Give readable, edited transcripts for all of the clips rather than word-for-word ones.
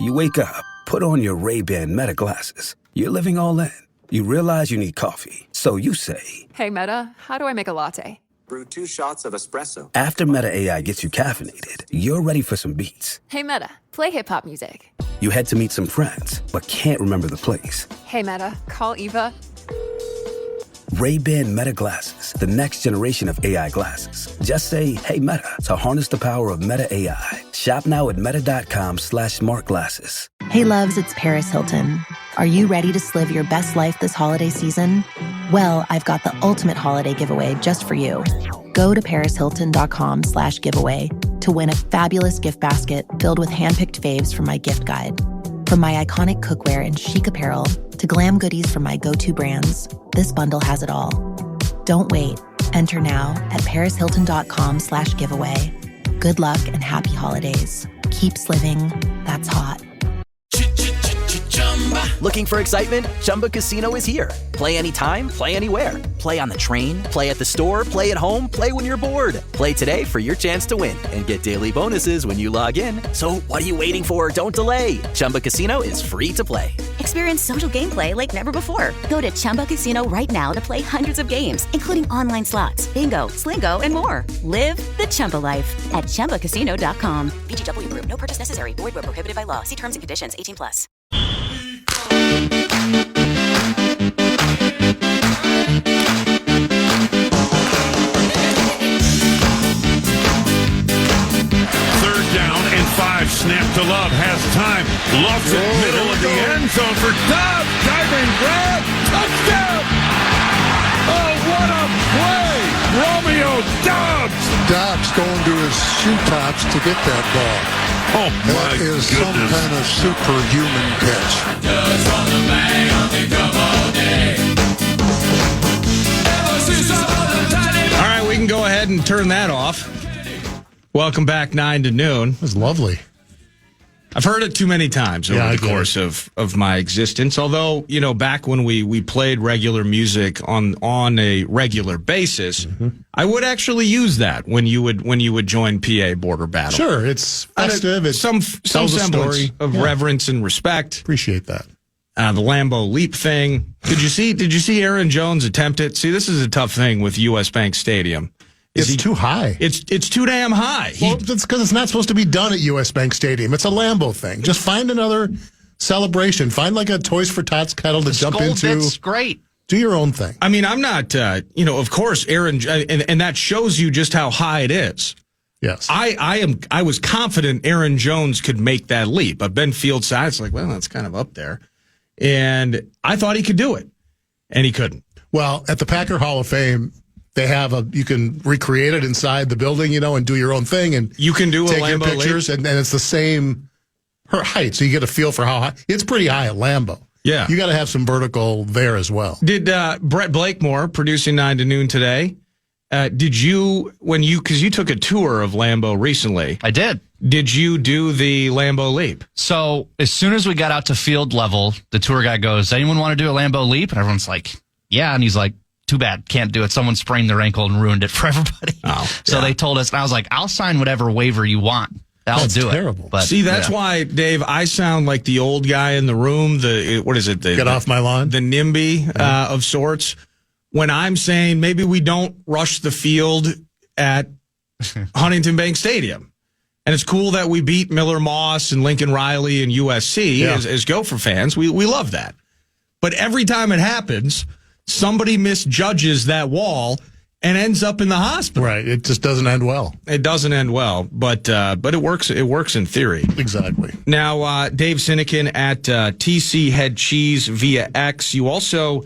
You wake up, put on your Ray-Ban Meta glasses. You're living all in. You realize you need coffee. So you say, "Hey, Meta, how do I make a latte?" Brew 2 shots of espresso. after Meta AI gets you caffeinated, you're ready for some beats. "Hey, Meta, play hip-hop music." You head to meet some friends, but can't remember the place. "Hey, Meta, call Eva." Ray-Ban Meta glasses, the next generation of AI glasses. Just say, hey, Meta, to harness the power of Meta AI. Shop now at meta.com/smartglasses. Hey loves, it's Paris Hilton. Are you ready to live your best life this holiday season? Well, I've got the ultimate holiday giveaway just for you. Go to parishilton.com/giveaway to win a fabulous gift basket filled with handpicked faves from my gift guide. From my iconic cookware and chic apparel to glam goodies from my go-to brands, this bundle has it all. Don't wait. Enter now at parishilton.com/giveaway. Good luck and happy holidays. Keeps living. That's hot. Looking for excitement? Chumba Casino is here. Play anytime, play anywhere. Play on the train, play at the store, play at home, play when you're bored. Play today for your chance to win and get daily bonuses when you log in. So what are you waiting for? Don't delay. Chumba Casino is free to play. Experience social gameplay like never before. Go to Chumba Casino right now to play hundreds of games, including online slots, bingo, Slingo, and more. Live the Chumba life at ChumbaCasino.com. VGW Group. No purchase necessary. Void where prohibited by law. See terms and conditions. 18+. Third down and 5. Snap to Love. Has time. Loves it. Middle of the end zone for Dobbs. Diving grab. Touchdown. Oh, what a play. Romeo Dobbs. Dobbs going to his shoe tops to get that ball. Oh, my That is goodness. some kind of superhuman catch. All right, we can go ahead and turn that off. Welcome back, 9 to noon. It was lovely. I've heard it too many times over the course of my existence. Although, you know, back when we played regular music on a regular basis, I would actually use that when you would join PA Border Battle. Sure, it's festive. It's some tells a semblance story of reverence and respect. Appreciate that. The Lambeau Leap thing. Did you see Aaron Jones attempt it? See, this is a tough thing with U.S. Bank Stadium. It's too high. It's too damn high. Well, that's because it's not supposed to be done at U.S. Bank Stadium. It's a Lambeau thing. Just find another celebration. Find like a Toys for Tots kettle to jump into. It's great. Do your own thing. I mean, I'm not, of course, Aaron, and that shows you just how high it is. Yes. I was confident Aaron Jones could make that leap. I've been field side. It's like, well, that's kind of up there. And I thought he could do it. And he couldn't. Well, at the Packer Hall of Fame, they have you can recreate it inside the building, and do your own thing. And you can do take a your Lambeau pictures, and it's the same height. So you get a feel for how high. It's pretty high at Lambeau. Yeah. You got to have some vertical there as well. Did Brett Blakemore, producing 9 to noon today, because you took a tour of Lambeau recently. I did. Did you do the Lambeau Leap? So as soon as we got out to field level, the tour guy goes, anyone want to do a Lambeau Leap? And everyone's like, yeah. And he's like, too bad, can't do it. Someone sprained their ankle and ruined it for everybody. So they told us, and I was like, I'll sign whatever waiver you want. I'll do terrible. it. But, see, that's why, Dave, I sound like the old guy in the room. What is it? Get off my lawn. The NIMBY of sorts. When I'm saying maybe we don't rush the field at Huntington Bank Stadium. And it's cool that we beat Miller Moss and Lincoln Riley and USC as Gopher fans. We love that. But every time it happens, somebody misjudges that wall and ends up in the hospital. Right. It just doesn't end well. It doesn't end well, but it works. It works in theory. Exactly. Now, Dave Sinykin at TC Head Cheese via X. You also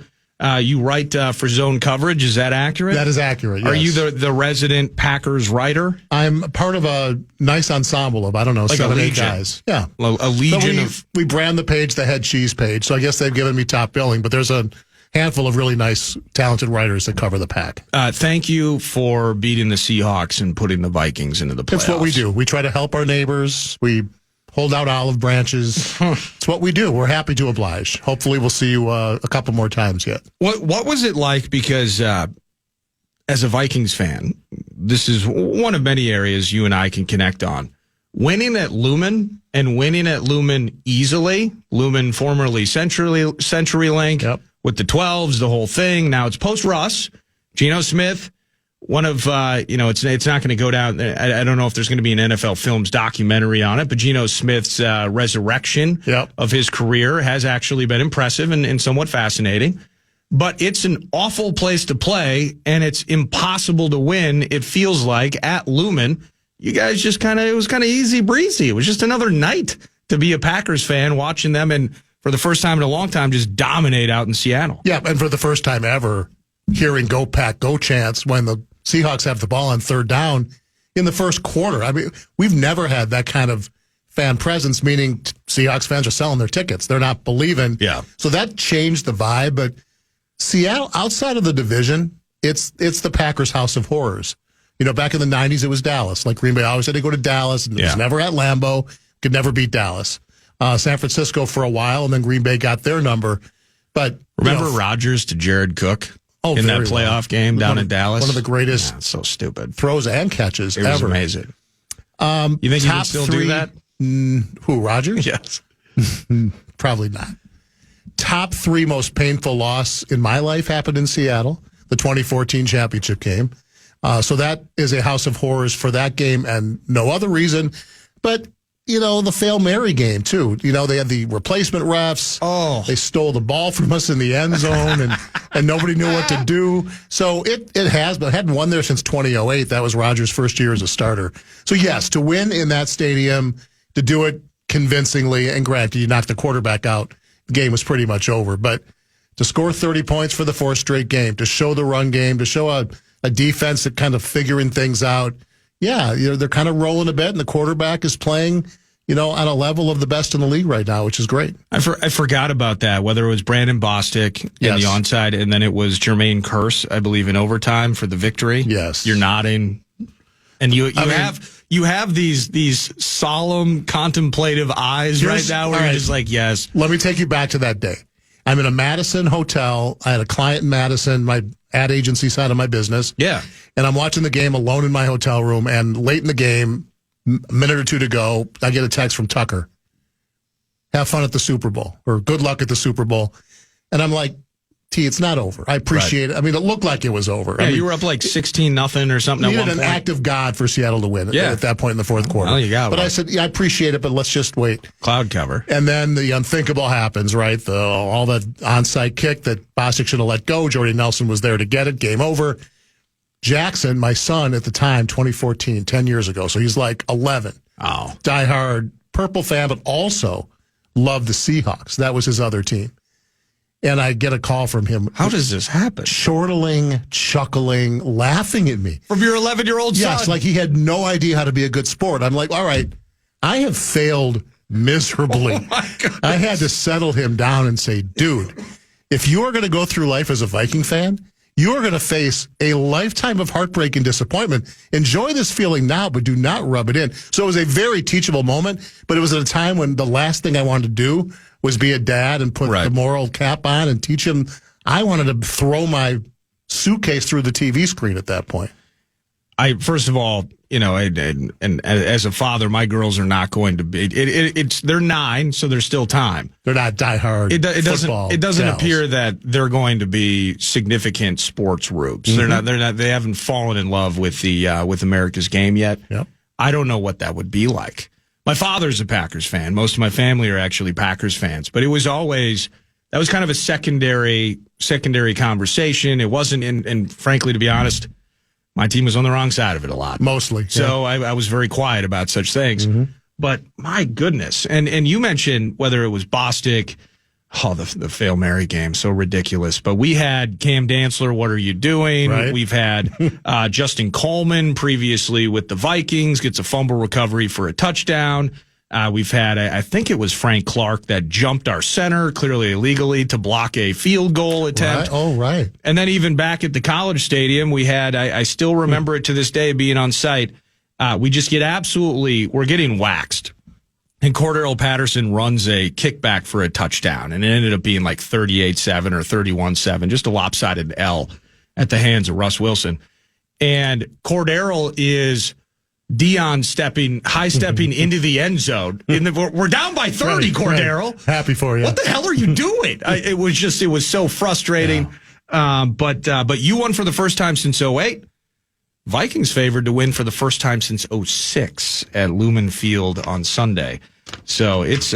you write for Zone Coverage. Is that accurate? That is accurate. Yes. Are you the resident Packers writer? I'm part of a nice ensemble of, I don't know, like 7 or 8 guys. Yeah. A legion of. We brand the page the Head Cheese page, so I guess they've given me top billing, but there's a handful of really nice, talented writers that cover the Pack. Thank you for beating the Seahawks and putting the Vikings into the playoffs. It's what we do. We try to help our neighbors. We hold out olive branches. It's what we do. We're happy to oblige. Hopefully we'll see you a couple more times yet. What was it like? Because as a Vikings fan, this is one of many areas you and I can connect on. winning at Lumen and winning at Lumen easily. Lumen, formerly CenturyLink, with the 12s, the whole thing. Now it's post-Russ. Geno Smith, one of, it's not going to go down. I don't know if there's going to be an NFL Films documentary on it, but Geno Smith's resurrection of his career has actually been impressive and somewhat fascinating. But it's an awful place to play, and it's impossible to win, it feels like, at Lumen. You guys just it was kind of easy breezy. It was just another night to be a Packers fan, watching them, and for the first time in a long time, just dominate out in Seattle. Yeah, and for the first time ever, hearing "Go Pack, Go" chants when the Seahawks have the ball on third down in the first quarter. I mean, we've never had that kind of fan presence, meaning Seahawks fans are selling their tickets. They're not believing. Yeah. So that changed the vibe, but Seattle, outside of the division, it's the Packers' house of horrors. Back in the 90s, it was Dallas. Like Green Bay always had to go to Dallas, and it was never at Lambeau. Could never beat Dallas. San Francisco for a while, and then Green Bay got their number. But remember Rodgers to Jared Cook in that playoff game down in Dallas? One of the greatest so stupid throws and catches ever. It was amazing. You think he would still do that? Who, Rodgers? Yes. Probably not. Top 3 most painful loss in my life happened in Seattle, the 2014 championship game. So that is a house of horrors for that game and no other reason. But, the Fail Mary game, too. They had the replacement refs. Oh. They stole the ball from us in the end zone, and nobody knew what to do. So it has, but hadn't won there since 2008. That was Rodgers' first year as a starter. So, yes, to win in that stadium, to do it convincingly, and granted, you knocked the quarterback out, the game was pretty much over. But to score 30 points for the 4th straight game, to show the run game, to show a defense that kind of figuring things out. Yeah, they're kind of rolling a bit, and the quarterback is playing, on a level of the best in the league right now, which is great. I forgot about that, whether it was Brandon Bostic in the onside, and then it was Jermaine Kearse, I believe, in overtime for the victory. Yes. You're nodding. And you have these solemn, contemplative eyes right now where you're just like, yes. Let me take you back to that day. I'm in a Madison hotel. I had a client in Madison, my ad agency side of my business. Yeah. And I'm watching the game alone in my hotel room, and late in the game, a minute or two to go, I get a text from Tucker. Have fun at the Super Bowl, or good luck at the Super Bowl. And I'm like, T, it's not over. I appreciate it. I mean, it looked like it was over. Yeah, I mean, you were up like 16-0 or something at one point. Needed an act of God for Seattle to win at that point in the 4th quarter. Well, you got But I said, I appreciate it, but let's just wait. Cloud cover. And then the unthinkable happens, right? All the onside kick that Bostic should have let go. Jordy Nelson was there to get it. Game over. Jackson, my son at the time, 2014, 10 years ago. So he's like 11. Oh. Diehard Purple fan, but also loved the Seahawks. That was his other team. And I get a call from him. How does this happen? Chortling, chuckling, laughing at me. From your 11-year-old son? Yes, like he had no idea how to be a good sport. I'm like, all right, I have failed miserably. Oh my God. I had to settle him down and say, dude, if you are going to go through life as a Viking fan, you are going to face a lifetime of heartbreak and disappointment. Enjoy this feeling now, but do not rub it in. So it was a very teachable moment, but it was at a time when the last thing I wanted to do was be a dad and put the moral cap on and teach him. I wanted to throw my suitcase through the TV screen at that point. First of all, and as a father, my girls are not going to be. They're 9, so there's still time. They're not diehard. It doesn't appear that they're going to be significant sports rubes. Mm-hmm. They haven't fallen in love with with America's game yet. Yep. I don't know what that would be like. My father's a Packers fan. Most of my family are actually Packers fans, but it was always. That was kind of a secondary conversation. It wasn't, and frankly, to be honest, my team was on the wrong side of it a lot. Mostly. So I was very quiet about such things. Mm-hmm. But my goodness. And you mentioned whether it was Bostic, the Fail Mary game, so ridiculous. But we had Cam Dantzler, what are you doing? Right. We've had Justin Coleman previously with the Vikings, gets a fumble recovery for a touchdown. We've had, I think it was Frank Clark that jumped our center, clearly illegally, to block a field goal attempt. Right. Oh, right. And then even back at the College Stadium, we had, I still remember it to this day being on site, we just we're getting waxed. And Cordero Patterson runs a kickback for a touchdown, and it ended up being like 38-7 or 31-7, just a lopsided L at the hands of Russ Wilson. And Cordero is Dion high stepping into the end zone. We're down by 30, right, Cordero. Right. Happy for you. What the hell are you doing? It was so frustrating. Yeah. But you won for the first time since 2008. Vikings favored to win for the first time since 2006 at Lumen Field on Sunday. So it's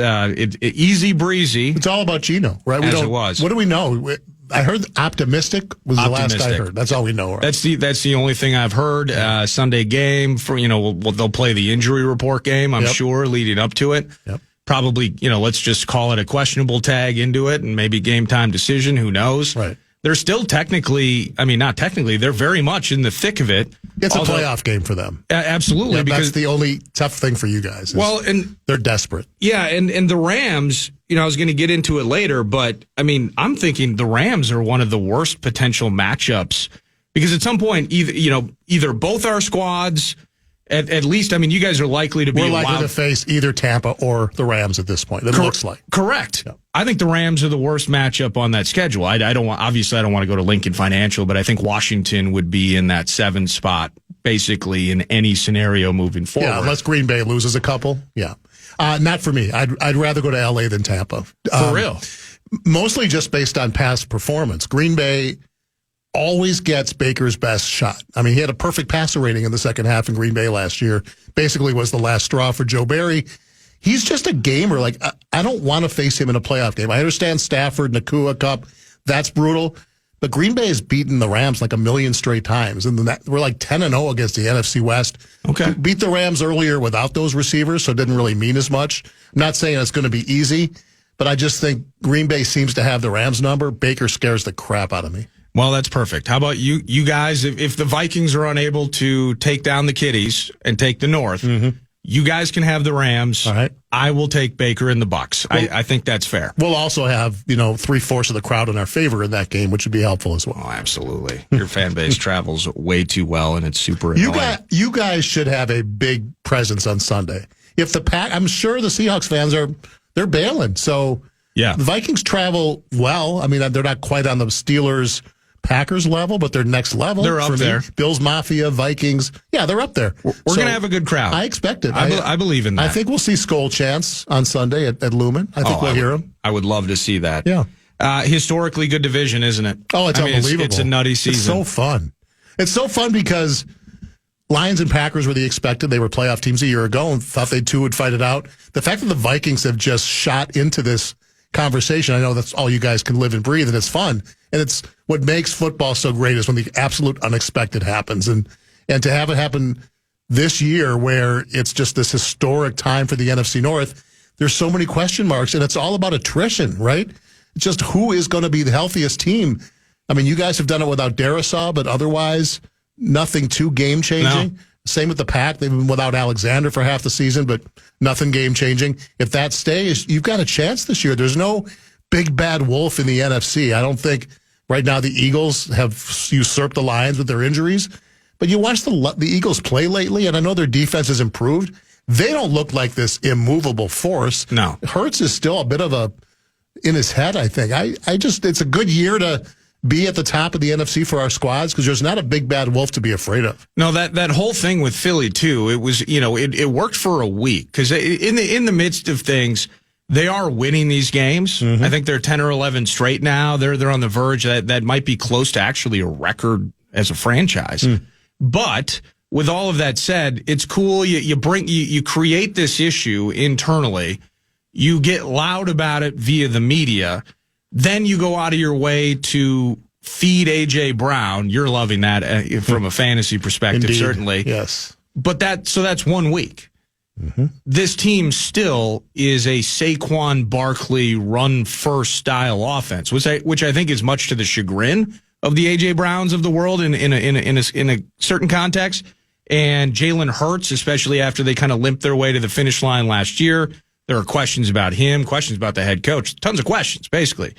easy breezy. It's all about Geno, right? It was. What do we know? I heard optimistic was the last I heard. That's all we know. Right? That's the only thing I've heard. Sunday game for they'll play the injury report game. I'm sure leading up to it. Yep. Probably let's just call it a questionable tag into it and maybe game time decision. Who knows? Right. They're still not technically, they're very much in the thick of it. It's a playoff game for them. Absolutely. Yeah, because that's the only tough thing for you guys. And they're desperate. Yeah, and the Rams, I was going to get into it later, but I'm thinking the Rams are one of the worst potential matchups because at some point, either both our squads, at least, you guys are likely to be. We're likely to face either Tampa or the Rams at this point. It looks like. Correct. Yeah. I think the Rams are the worst matchup on that schedule. I don't want to go to Lincoln Financial, but I think Washington would be in that 7 spot basically in any scenario moving forward. Yeah, unless Green Bay loses a couple. Yeah. Not for me. I'd rather go to LA than Tampa. For real. Mostly just based on past performance. Green Bay always gets Baker's best shot. He had a perfect passer rating in the second half in Green Bay last year. Basically was the last straw for Joe Barry. He's just a gamer. I don't want to face him in a playoff game. I understand Stafford, Nakua Cup. That's brutal. But Green Bay has beaten the Rams like a million straight times. And we're like 10-0 against the NFC West. Okay. Beat the Rams earlier without those receivers, so it didn't really mean as much. I'm not saying it's going to be easy, but I just think Green Bay seems to have the Rams number. Baker scares the crap out of me. Well, that's perfect. How about you guys? If the Vikings are unable to take down the Kitties and take the North, you guys can have the Rams. All right. I will take Baker and the Bucks. Well, I think that's fair. We'll also have 3/4 of the crowd in our favor in that game, which would be helpful as well. Oh, absolutely. Your fan base travels way too well, and it's super annoying. You guys should have a big presence on Sunday. If I'm sure the Seahawks fans they're bailing. So yeah, the Vikings travel well. They're not quite on the Steelers Packers level, but they're next level. They're up there. Bills Mafia, Vikings. Yeah, they're up there. We're going to have a good crowd. I expect it. I believe in that. I think we'll see Skol Chance on Sunday at Lumen. I think we'll hear him. I would love to see that. Yeah. Historically good division, isn't it? Oh, it's unbelievable. It's a nutty season. It's so fun. It's so fun because Lions and Packers were the expected. They were playoff teams a year ago and thought they too would fight it out. The fact that the Vikings have just shot into this conversation, I know that's all you guys can live and breathe, and it's fun. And it's what makes football so great is when the absolute unexpected happens. And to have it happen this year where it's just this historic time for the NFC North, there's so many question marks, and it's all about attrition, right? It's just who is going to be the healthiest team. You guys have done it without Darisaw, but otherwise nothing too game-changing. No. Same with the Pack. They've been without Alexander for half the season, but nothing game-changing. If that stays, you've got a chance this year. There's no big bad wolf in the NFC. I don't think right now the Eagles have usurped the Lions with their injuries. But you watch the Eagles play lately, and I know their defense has improved. They don't look like this immovable force. No. Hurts is still a bit of in his head, I think. It's a good year to be at the top of the NFC for our squads because there's not a big bad wolf to be afraid of. No, that whole thing with Philly too, it was, it worked for a week because in the midst of things, they are winning these games. Mm-hmm. I think they're 10 or 11 straight now. They're on the verge that might be close to actually a record as a franchise. But with all of that said, it's cool. You create this issue internally. You get loud about it via the media. Then you go out of your way to feed A.J. Brown. You're loving that from a fantasy perspective, Indeed. Certainly. Yes. But that's 1 week. Mm-hmm. This team still is a Saquon Barkley run-first style offense, which I think is much to the chagrin of the A.J. Browns of the world in a certain context. And Jalen Hurts, especially after they kind of limped their way to the finish line last year. There are questions about him, questions about the head coach, tons of questions, basically.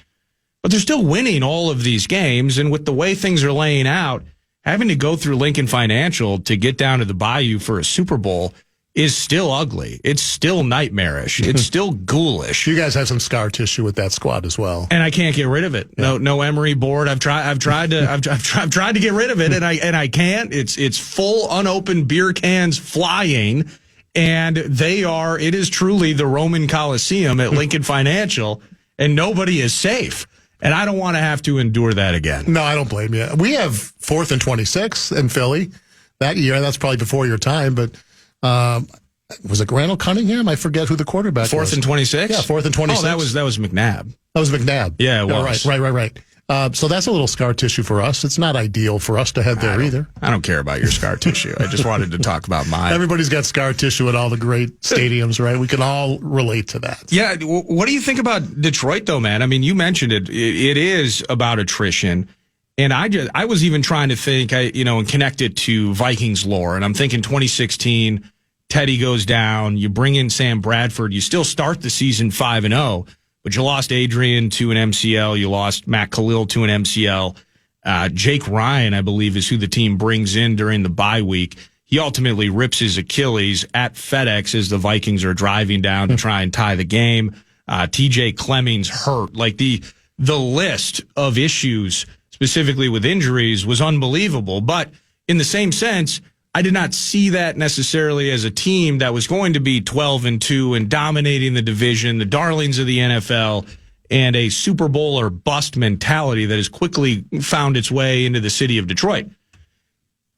But they're still winning all of these games, and with the way things are laying out, having to go through Lincoln Financial to get down to the Bayou for a Super Bowl is still ugly. It's still nightmarish. It's still ghoulish. You guys have some scar tissue with that squad as well, and I can't get rid of it. Yeah. No Emery board. I've tried to get rid of it, and I can't. It's full unopened beer cans flying, and it is truly the Roman Coliseum at Lincoln Financial, and nobody is safe. And I don't want to have to endure that again. No, I don't blame you. We have 4th and 26 in Philly that year. That's probably before your time, but. Was it Randall Cunningham? I forget who the quarterback was. 4th and 26? Yeah, 4th and 26. Oh, that was McNabb. That was McNabb. Yeah, it was. Right. So that's a little scar tissue for us. It's not ideal for us to head there either. I don't care about your scar tissue. I just wanted to talk about mine. Everybody's got scar tissue at all the great stadiums, right? We can all relate to that. Yeah. What do you think about Detroit, though, man? I mean, you mentioned it. It is about attrition. And I was even trying to think, and connect it to Vikings lore. And I'm thinking 2016, Teddy goes down. You bring in Sam Bradford. You still start the season 5-0, but you lost Adrian to an MCL. You lost Matt Khalil to an MCL. Jake Ryan, I believe, is who the team brings in during the bye week. He ultimately rips his Achilles at FedEx as the Vikings are driving down to try and tie the game. TJ Clemmings hurt. Like the list of issues specifically with injuries was unbelievable. But in the same sense, I did not see that necessarily as a team that was going to be 12-2 and dominating the division, the darlings of the NFL, and a Super Bowl or bust mentality that has quickly found its way into the city of Detroit.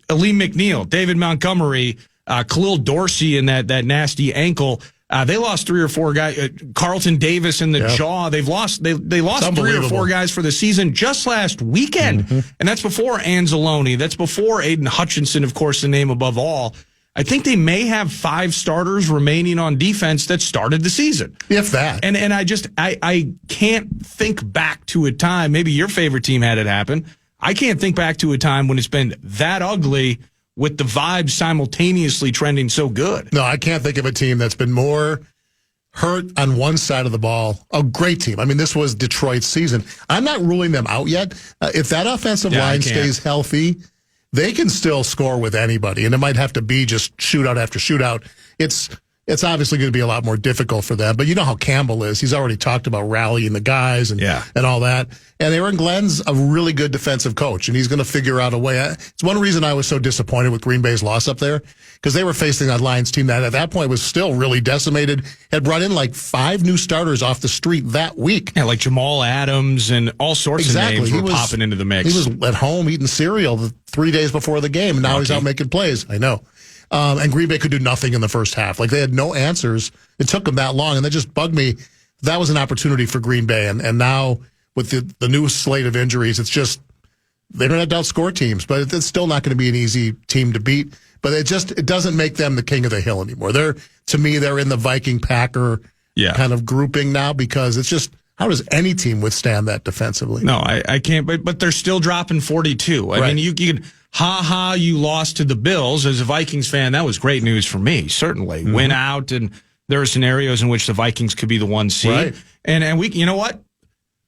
Aleem McNeil, David Montgomery, Khalil Dorsey and that nasty ankle. They lost 3 or 4 guys. Carlton Davis in the jaw. They lost 3 or 4 guys for the season just last weekend. Mm-hmm. And that's before Anzalone. That's before Aiden Hutchinson, of course, the name above all. I think they may have 5 starters remaining on defense that started the season. If that. And I can't think back to a time, maybe your favorite team had it happen. I can't think back to a time when it's been that ugly with the vibes simultaneously trending so good. No, I can't think of a team that's been more hurt on one side of the ball. A great team. I mean, this was Detroit's season. I'm not ruling them out yet. If that offensive line stays healthy, they can still score with anybody, and it might have to be just shootout after shootout. It's obviously going to be a lot more difficult for them, but you know how Campbell is. He's already talked about rallying the guys and all that. And Aaron Glenn's a really good defensive coach, and he's going to figure out a way. It's one reason I was so disappointed with Green Bay's loss up there, because they were facing that Lions team that at that point was still really decimated, had brought in like 5 new starters off the street that week. Yeah, like Jamal Adams and all sorts of names were popping into the mix. He was at home eating cereal 3 days before the game, and now he's out making plays. I know. And Green Bay could do nothing in the first half. Like, they had no answers. It took them that long, and that just bugged me. That was an opportunity for Green Bay, and now with the new slate of injuries, it's just they're going to outscore teams, but it's still not going to be an easy team to beat. But it doesn't make them the king of the hill anymore. To me, they're in the Viking Packer kind of grouping now, because it's just, how does any team withstand that defensively? No, I can't. But they're still dropping 42. I mean, you can. You lost to the Bills. As a Vikings fan, that was great news for me, certainly. Mm-hmm. Went out, and there are scenarios in which the Vikings could be the 1 seed. Right. And we, you know what?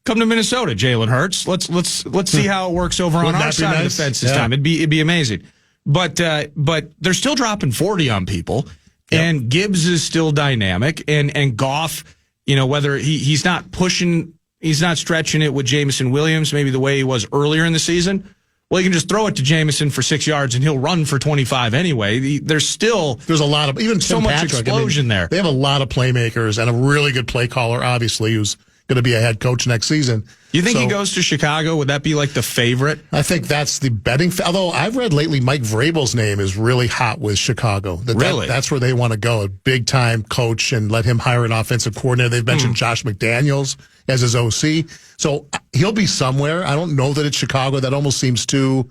Come to Minnesota, Jalen Hurts. Let's see how it works over on our side of the fence this time. It'd be amazing. But they're still dropping 40 on people, and Gibbs is still dynamic, and Goff, whether he's not pushing, he's not stretching it with Jameson Williams, maybe the way he was earlier in the season. Well, you can just throw it to Jameson for 6 yards, and he'll run for 25 anyway. There's a lot of, even so much explosion there. They have a lot of playmakers and a really good play caller, obviously, who's going to be a head coach next season. You think he goes to Chicago? Would that be like the favorite? I think that's the betting. Although I've read lately Mike Vrabel's name is really hot with Chicago. Really? That's where they want to go, a big-time coach, and let him hire an offensive coordinator. They've mentioned Josh McDaniels as his OC. So he'll be somewhere. I don't know that it's Chicago. That almost seems too...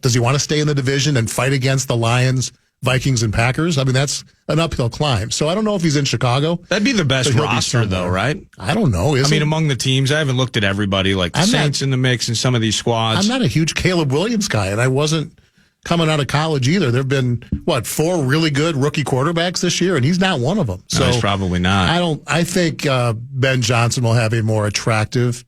Does he want to stay in the division and fight against the Lions, Vikings, and Packers? I mean, that's an uphill climb. So I don't know if he's in Chicago. That'd be the best roster, though, right? I don't know. I mean, among the teams, I haven't looked at everybody, like the Saints in the mix and some of these squads. I'm not a huge Caleb Williams guy, and I wasn't coming out of college either. There have been, 4 really good rookie quarterbacks this year, and he's not one of them. So no, he's probably not. I think Ben Johnson will have a more attractive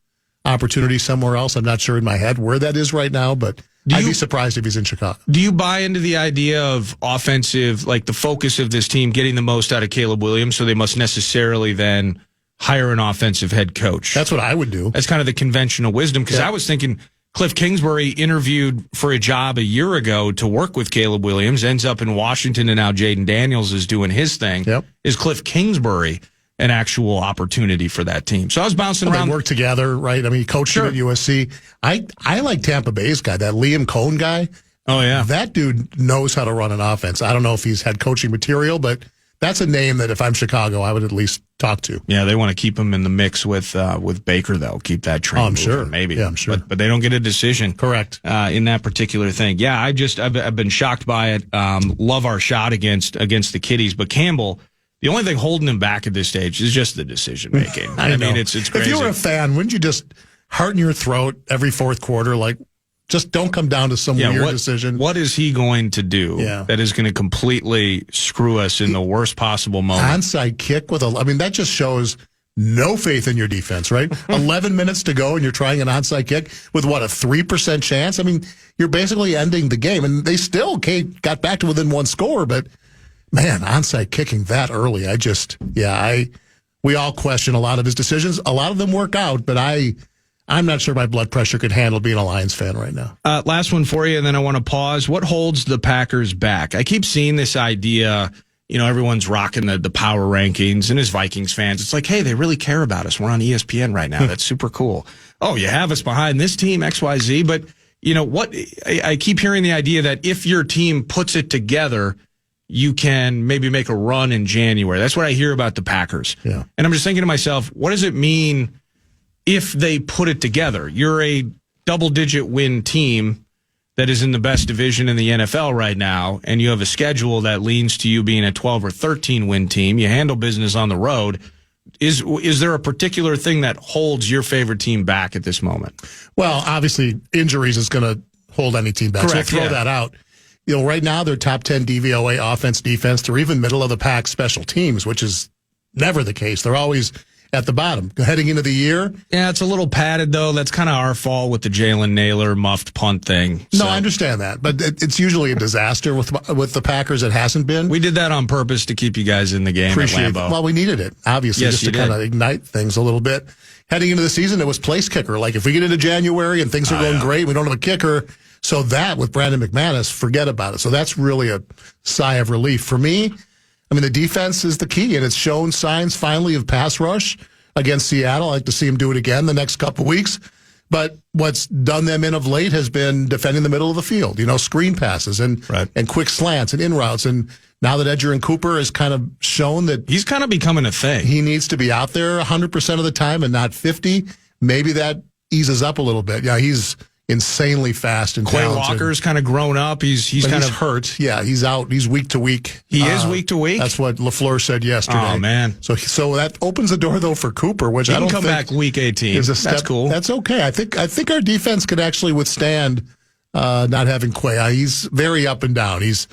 opportunity somewhere else. I'm not sure in my head where that is right now, but I'd be surprised if he's in Chicago. Do you buy into the idea of offensive, like the focus of this team getting the most out of Caleb Williams, so they must necessarily then hire an offensive head coach? That's what I would do. That's kind of the conventional wisdom, because I was thinking Cliff Kingsbury interviewed for a job a year ago to work with Caleb Williams, ends up in Washington, and now Jaden Daniels is doing his thing. Yep. Is Cliff Kingsbury an actual opportunity for that team? So I was bouncing around. They work together, right? I mean, he coached him at USC. I like Tampa Bay's guy, that Liam Cohn guy. Oh, yeah. That dude knows how to run an offense. I don't know if he's had coaching material, but that's a name that if I'm Chicago, I would at least talk to. Yeah, they want to keep him in the mix with Baker, though. Keep that train moving, sure. maybe. Yeah, I'm sure. But they don't get a decision. Correct. In that particular thing. Yeah, I've been shocked by it. Love our shot against the Kitties, but Campbell, the only thing holding him back at this stage is just the decision making. I mean, it's crazy. If you were a fan, wouldn't you just heart in your throat every fourth quarter, like, just don't come down to some weird decision? What is he going to do that is going to completely screw us in the worst possible moment? Onside kick that just shows no faith in your defense, right? 11 minutes to go and you're trying an onside kick with a 3% chance? I mean, you're basically ending the game, and they still got back to within one score, but man, onside kicking that early, we all question a lot of his decisions. A lot of them work out, but I'm not sure my blood pressure could handle being a Lions fan right now. Last one for you, and then I want to pause. What holds the Packers back? I keep seeing this idea, everyone's rocking the power rankings, and as Vikings fans, it's like, hey, they really care about us. We're on ESPN right now. That's super cool. Oh, you have us behind this team, XYZ. But, what? I keep hearing the idea that if your team puts it together, you can maybe make a run in January. That's what I hear about the Packers. Yeah. And I'm just thinking to myself, what does it mean if they put it together? You're a double-digit win team that is in the best division in the NFL right now, and you have a schedule that leans to you being a 12 or 13 win team. You handle business on the road. Is there a particular thing that holds your favorite team back at this moment? Well, obviously, injuries is going to hold any team back. Correct, so throw that out. Right now they're top 10 DVOA offense, defense. They're even middle of the pack special teams, which is never the case. They're always at the bottom. Heading into the year. Yeah, it's a little padded, though. That's kind of our fault with the Jalen Naylor muffed punt thing. No, I understand that. But it's usually a disaster with the Packers. It hasn't been. We did that on purpose to keep you guys in the game at Lambeau. Well, we needed it, obviously, just to kind of ignite things a little bit. Heading into the season, it was place kicker. Like, if we get into January and things are going great, we don't have a kicker. So that, with Brandon McManus, forget about it. So that's really a sigh of relief. For me, the defense is the key, and it's shown signs finally of pass rush against Seattle. I'd like to see him do it again the next couple weeks. But what's done them in of late has been defending the middle of the field, screen passes and quick slants and in routes. And now that Edger and Cooper has kind of shown that he's kind of becoming a thing. He needs to be out there 100% of the time and not 50. Maybe that eases up a little bit. Yeah, he's insanely fast and Quay talented. Walker's kind of grown up. He's kind of hurt. Yeah, he's out. He's week to week. He is week to week. That's what LaFleur said yesterday. Oh man! So that opens the door though for Cooper, which he I don't can come think back week 18. Is a step. That's cool. That's okay. I think our defense could actually withstand not having Quay. He's very up and down. He's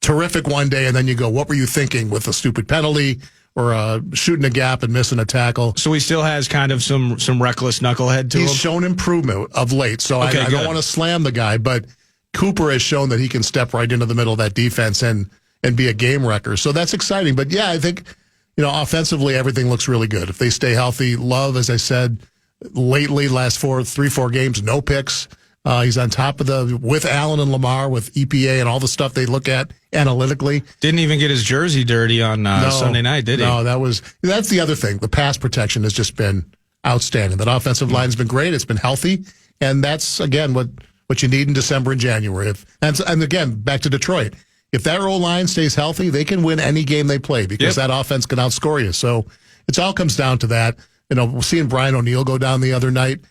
terrific one day, and then you go, "What were you thinking with a stupid penalty?" Or shooting a gap and missing a tackle. So he still has kind of some reckless knucklehead to him? He's shown improvement of late, so I don't want to slam the guy, but Cooper has shown that he can step right into the middle of that defense and be a game wrecker. So that's exciting. But, yeah, I think, offensively everything looks really good. If they stay healthy, Love, as I said, lately, last 3-4 games, no picks. He's on top of with Allen and Lamar, with EPA and all the stuff they look at analytically. Didn't even get his jersey dirty on Sunday night, did he? No, that's the other thing. The pass protection has just been outstanding. That offensive line has been great. It's been healthy. And that's, again, what you need in December and January. And again, back to Detroit. If that O-line stays healthy, they can win any game they play because that offense can outscore you. So it all comes down to that. Seeing Brian O'Neill go down the other night,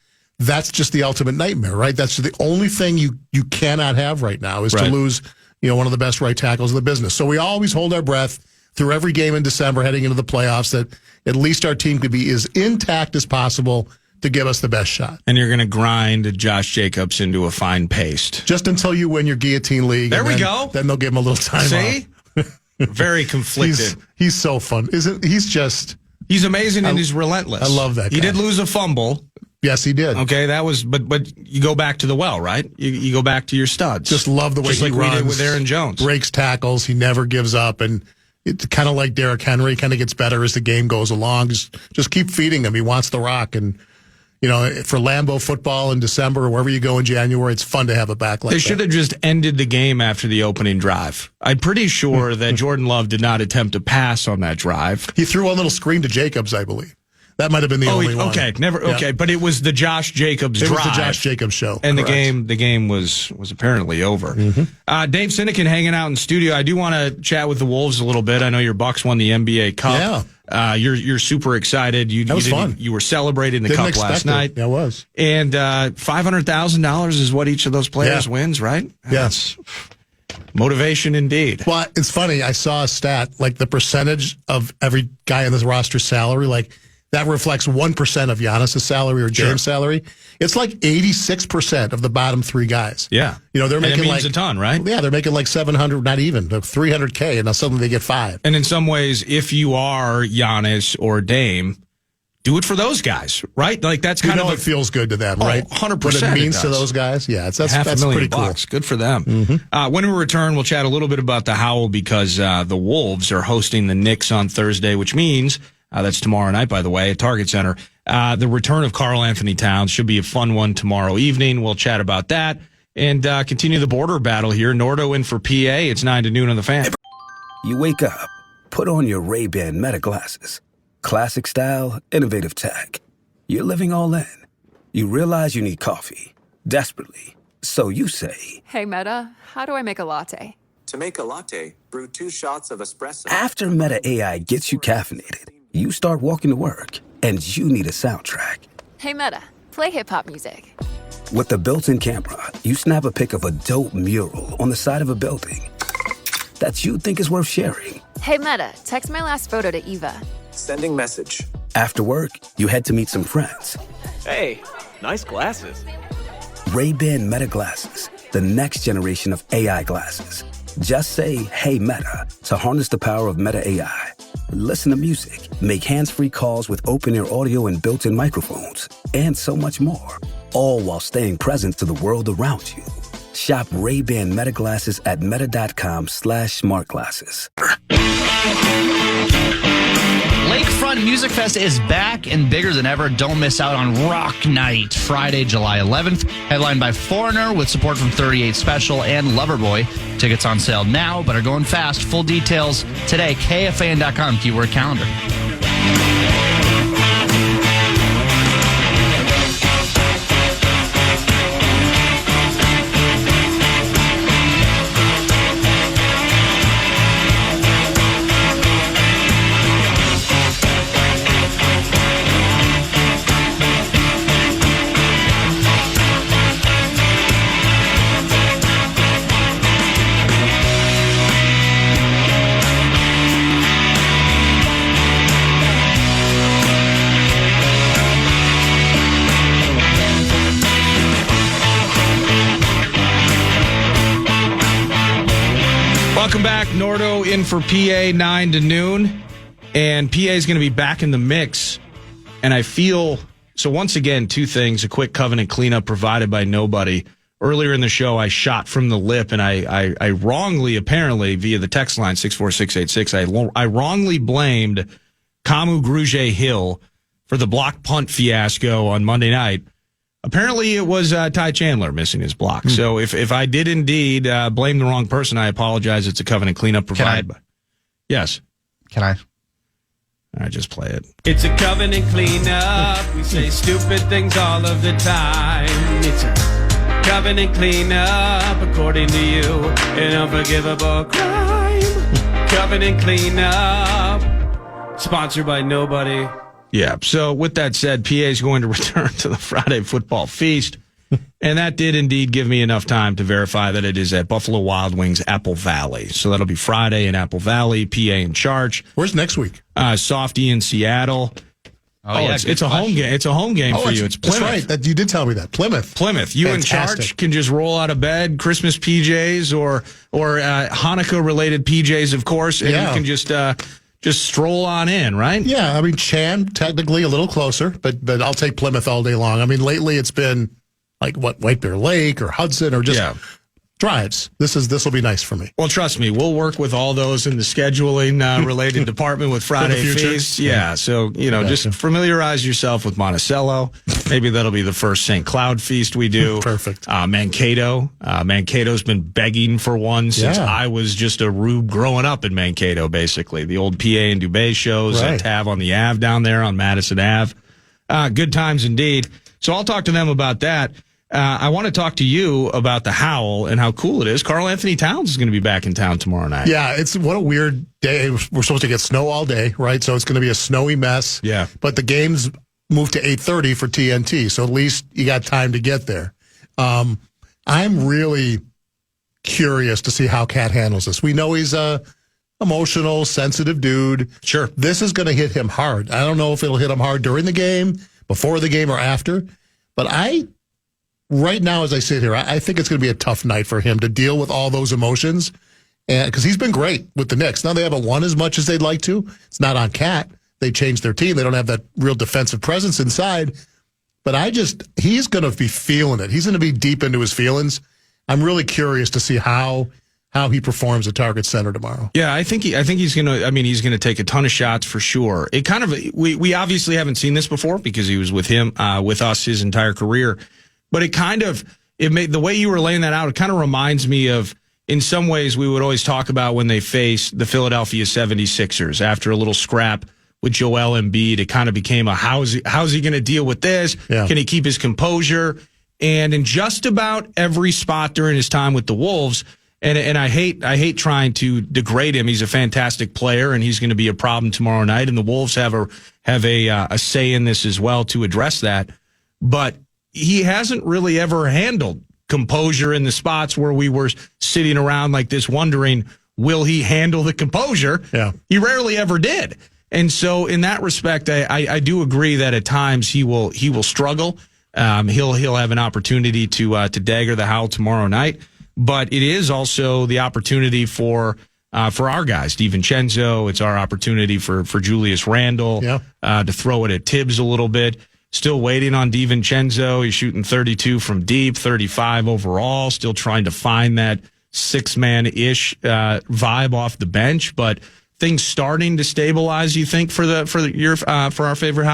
that's just the ultimate nightmare, right? That's the only thing you cannot have right now is to lose, one of the best right tackles in the business. So we always hold our breath through every game in December heading into the playoffs that at least our team could be as intact as possible to give us the best shot. And you're going to grind Josh Jacobs into a fine paste. Just until you win your guillotine league. There we go. Then they'll give him a little time off. Very conflicted. He's so fun. He's amazing and he's relentless. I love that guy. He did lose a fumble. Yes, he did. Okay, that was, but you go back to the well, right? You go back to your studs. Just love the way he like runs. We did with Aaron Jones. Breaks tackles. He never gives up. And it's kind of like Derrick Henry, kind of gets better as the game goes along. Just keep feeding him. He wants the rock. And, for Lambeau football in December or wherever you go in January, it's fun to have a back like that. They should have just ended the game after the opening drive. I'm pretty sure that Jordan Love did not attempt to pass on that drive. He threw one little screen to Jacobs, I believe. That might have been the only one. Okay, but it was the Josh Jacobs drive. It was the Josh Jacobs show. And the game was apparently over. Mm-hmm. Dave Sinykin hanging out in studio. I do want to chat with the Wolves a little bit. I know your Bucks won the NBA Cup. Yeah. You're super excited. That was fun. You were celebrating the Cup last night. Yeah, I was. And $500,000 is what each of those players wins, right? Yes. Motivation indeed. Well, it's funny. I saw a stat, like the percentage of every guy on this roster salary, like that reflects 1% of Giannis' salary or James' salary. It's like 86% of the bottom three guys. Yeah. They're making that means a ton, right? Yeah, they're making like 700, not even, $300K, and now suddenly they get $5. And in some ways, if you are Giannis or Dame, do it for those guys, right? Like that's kind of it feels good to them, right? 100%. What it means to those guys, yeah, that's pretty cool. Good for them. Mm-hmm. When we return, we'll chat a little bit about the Howl because the Wolves are hosting the Knicks on Thursday, which means that's tomorrow night, by the way, at Target Center. The return of Karl Anthony Towns should be a fun one tomorrow evening. We'll chat about that and continue the border battle here. Nordo in for PA. It's 9 to noon on the Fan. You wake up, put on your Ray-Ban Meta glasses. Classic style, innovative tech. You're living all in. You realize you need coffee, desperately. So you say, Hey, Meta, how do I make a latte? To make a latte, brew 2 shots of espresso. After Meta AI gets you caffeinated, you start walking to work, and you need a soundtrack. Hey, Meta, play hip-hop music. With the built-in camera, you snap a pic of a dope mural on the side of a building that you think is worth sharing. Hey, Meta, text my last photo to Eva. Sending message. After work, you head to meet some friends. Hey, nice glasses. Ray-Ban Meta glasses, the next generation of AI glasses. Just say, hey, Meta, to harness the power of Meta AI. Listen to music, make hands-free calls with open-ear audio and built-in microphones, and so much more. All while staying present to the world around you. Shop Ray-Ban Meta glasses at meta.com/smartglasses. Lakefront Music Fest is back and bigger than ever. Don't miss out on Rock Night, Friday, July 11th. Headlined by Foreigner with support from 38 Special and Loverboy. Tickets on sale now, but are going fast. Full details today, KFAN.com, keyword calendar. Welcome back. Nordo in for PA 9 to noon. And PA is going to be back in the mix. And I feel, so once again, two things. A quick covenant cleanup provided by nobody. Earlier in the show, I shot from the lip, and I wrongly, apparently, via the text line 64686, I wrongly blamed Kamu Grugier-Hill for the block punt fiasco on Monday night. Apparently, it was Ty Chandler missing his block. So if I did indeed blame the wrong person, I apologize. It's a covenant cleanup provided by. Yes. Can I? All right, just play it. It's a covenant cleanup. We say stupid things all of the time. It's a covenant cleanup, according to you, an unforgivable crime. Covenant cleanup, sponsored by nobody. Yeah. So with that said, PA is going to return to the Friday football feast. And that did indeed give me enough time to verify that it is at Buffalo Wild Wings, Apple Valley. So that'll be Friday in Apple Valley, PA in charge. Where's next week? Softy in Seattle. Yeah, it's a home game. It's a home game for you. It's Plymouth. That's right. You did tell me that. Plymouth. You Fantastic. in charge can just roll out of bed, Christmas PJs or Hanukkah related PJs, of course, and you can just just stroll on in, right? Yeah, I mean, Chan, technically a little closer, but I'll take Plymouth all day long. I mean, lately it's been like, White Bear Lake or Hudson or just drives. This will be nice for me. Well, trust me, we'll work with all those in the scheduling related department with Friday Feast. Yeah, so, just familiarize yourself with Monticello. Maybe that'll be the first St. Cloud Feast we do. Perfect. Mankato. Mankato's been begging for one since I was just a rube growing up in Mankato, basically. The old PA and Dubé shows at Tav on the Ave down there on Madison Ave. Good times indeed. So I'll talk to them about that. I want to talk to you about the Howl and how cool it is. Karl Anthony Towns is going to be back in town tomorrow night. Yeah, what a weird day. We're supposed to get snow all day, right? So it's going to be a snowy mess. Yeah. But the game's moved to 8:30 for TNT, so at least you got time to get there. I'm really curious to see how Cat handles this. We know he's a emotional, sensitive dude. Sure. This is going to hit him hard. I don't know if it'll hit him hard during the game, before the game, or after, but right now, as I sit here, I think it's going to be a tough night for him to deal with all those emotions, because he's been great with the Knicks. Now they haven't won as much as they'd like to. It's not on Cat. They changed their team. They don't have that real defensive presence inside. But he's going to be feeling it. He's going to be deep into his feelings. I'm really curious to see how he performs at Target Center tomorrow. Yeah, I think he's going to. I mean, he's going to take a ton of shots for sure. It kind of we obviously haven't seen this before because he was with us his entire career. But it made the way you were laying that out. It kind of reminds me of, in some ways, we would always talk about when they faced the Philadelphia 76ers after a little scrap with Joel Embiid. It kind of became a how's he going to deal with this? Yeah. Can he keep his composure? And in just about every spot during his time with the Wolves, and I hate trying to degrade him. He's a fantastic player, and he's going to be a problem tomorrow night. And the Wolves have a say in this as well to address that, but he hasn't really ever handled composure in the spots where we were sitting around like this wondering, will he handle the composure? Yeah. He rarely ever did. And so in that respect, I do agree that at times he will struggle. He'll have an opportunity to dagger the Howl tomorrow night, but it is also the opportunity for our guys, DiVincenzo. It's our opportunity for Julius Randle to throw it at Tibbs a little bit. Still waiting on DiVincenzo. He's shooting 32 from deep, 35 overall. Still trying to find that six-man-ish vibe off the bench, but things starting to stabilize. You think for our favorite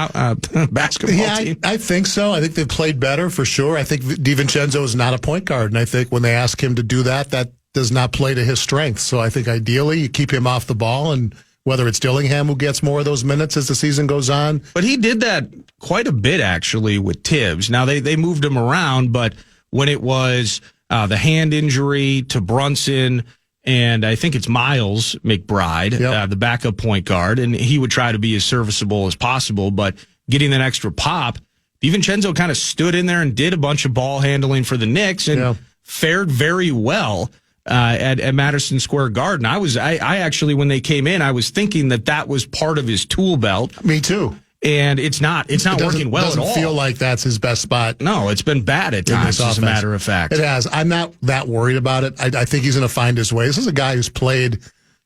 basketball team? I think so. I think they've played better for sure. I think DiVincenzo is not a point guard, and I think when they ask him to do that does not play to his strengths. So I think ideally you keep him off the ball, and whether it's Dillingham who gets more of those minutes as the season goes on. But he did that quite a bit, actually, with Tibbs. Now, they moved him around, but when it was the hand injury to Brunson, and I think it's Miles McBride, the backup point guard, and he would try to be as serviceable as possible, but getting that extra pop, DiVincenzo kind of stood in there and did a bunch of ball handling for the Knicks and fared very well. At Madison Square Garden. I actually, when they came in, I was thinking that was part of his tool belt. Me too. And it's not working well at all. It doesn't feel like that's his best spot. No, it's been bad at times, as a matter of fact. It has. I'm not that worried about it. I think he's going to find his way. This is a guy who's played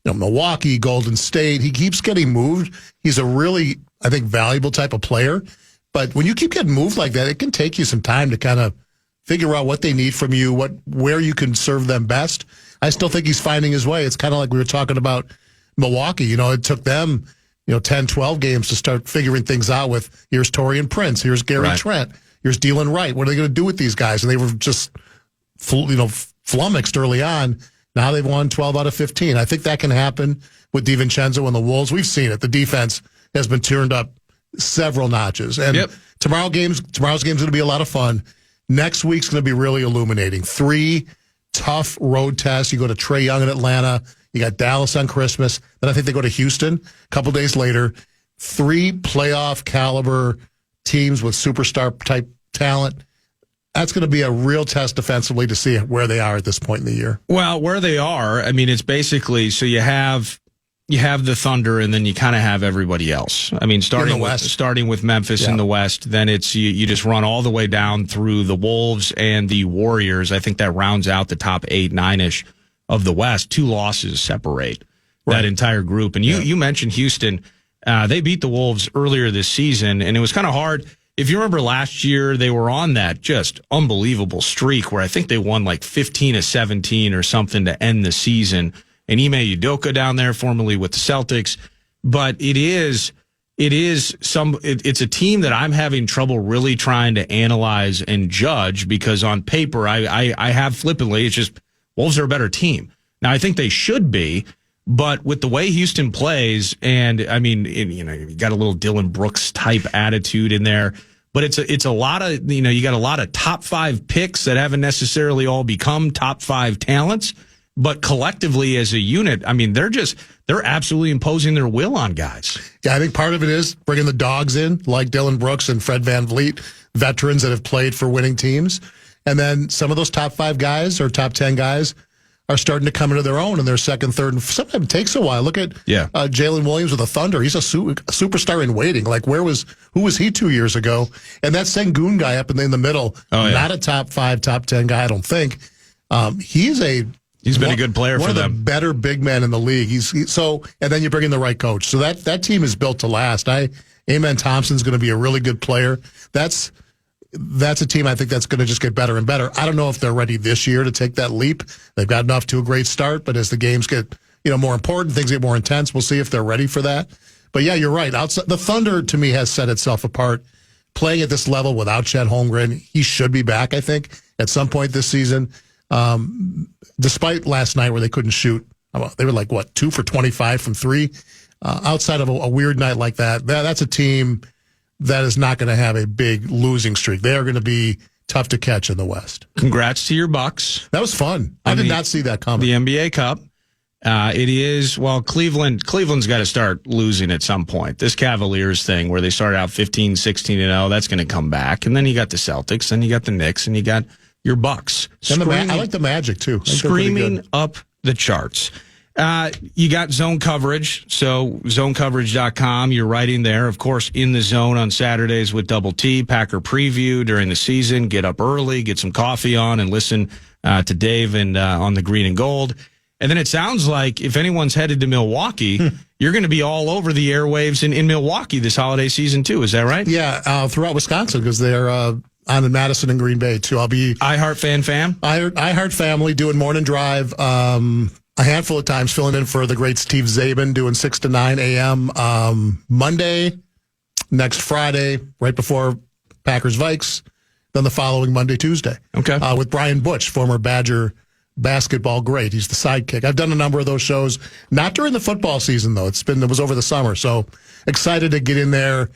Milwaukee, Golden State. He keeps getting moved. He's a really, I think, valuable type of player. But when you keep getting moved like that, it can take you some time to kind of figure out what they need from you, where you can serve them best. I still think he's finding his way. It's kind of like we were talking about Milwaukee. It took them 10, 12 games to start figuring things out with, here's Taurean Prince, here's Gary Trent, here's Dylan Wright. What are they going to do with these guys? And they were just flummoxed early on. Now they've won 12 out of 15. I think that can happen with DiVincenzo and the Wolves. We've seen it. The defense has been turned up several notches. And tomorrow's game's going to be a lot of fun. Next week's going to be really illuminating. 3 tough road tests. You go to Trae Young in Atlanta. You got Dallas on Christmas. Then I think they go to Houston a couple days later. 3 playoff caliber teams with superstar type talent. That's going to be a real test defensively to see where they are at this point in the year. Well, where they are, I mean, it's basically, so you have the Thunder, and then you kind of have everybody else. I mean, starting with Memphis in the West, then it's you just run all the way down through the Wolves and the Warriors. I think that rounds out the top 8, 9-ish of the West. 2 losses separate. that entire group. And you mentioned Houston. They beat the Wolves earlier this season, and it was kind of hard. If you remember last year, they were on that just unbelievable streak where I think they won like 15 of 17 or something to end the season. And Ime Udoka down there, formerly with the Celtics. But it's a team that I'm having trouble really trying to analyze and judge because on paper, I have flippantly, it's just Wolves are a better team. Now, I think they should be. But with the way Houston plays, and I mean, you got a little Dylan Brooks type attitude in there, but it's a lot of, you got a lot of top 5 picks that haven't necessarily all become top 5 talents, but collectively as a unit, I mean, they're absolutely imposing their will on guys. Yeah, I think part of it is bringing the dogs in, like Dylan Brooks and Fred VanVleet, veterans that have played for winning teams. And then some of those top 5 guys or top 10 guys are starting to come into their own in their second, third, and sometimes it takes a while. Look at Jalen Williams with the Thunder. He's a superstar in waiting. Like, who was he 2 years ago? And that Sengun guy up in the middle, not a top 5, top 10 guy, I don't think. He's been a good player for them. One of the better big men in the league. And then you bring in the right coach. So that team is built to last. Amen Thompson's going to be a really good player. That's a team I think that's going to just get better and better. I don't know if they're ready this year to take that leap. They've gotten off to a great start, but as the games get more important, things get more intense, we'll see if they're ready for that. But yeah, you're right. The Thunder, to me, has set itself apart. Playing at this level without Chet Holmgren, he should be back, I think, at some point this season. Despite last night where they couldn't shoot, they were like, 2 for 25 from 3? Outside of a weird night like that's a team that is not going to have a big losing streak. They are going to be tough to catch in the West. Congrats to your Bucks. That was fun. I did not see that coming. The NBA Cup. It is, Cleveland's got to start losing at some point. This Cavaliers thing where they started out 15-16-0, that's going to come back. And then you got the Celtics, then you got the Knicks, and you got your Bucks. And I like the Magic, too. Screaming up the charts. You got zone coverage, so zonecoverage.com. You're writing there, of course, in the zone on Saturdays with Double T, Packer preview during the season. Get up early, get some coffee on, and listen to Dave and on the green and gold. And then it sounds like if anyone's headed to Milwaukee, you're going to be all over the airwaves in Milwaukee this holiday season, too. Is that right? Yeah, throughout Wisconsin, because they're on in Madison and Green Bay, too. I'll be iHeart fam? iHeart family doing morning drive. A handful of times filling in for the great Steve Zabin doing 6 to 9 a.m. Monday, next Friday, right before Packers-Vikes, then the following Monday, Tuesday. Okay. With Brian Butch, former Badger basketball great. He's the sidekick. I've done a number of those shows, not during the football season, though. It was over the summer, so excited to get in there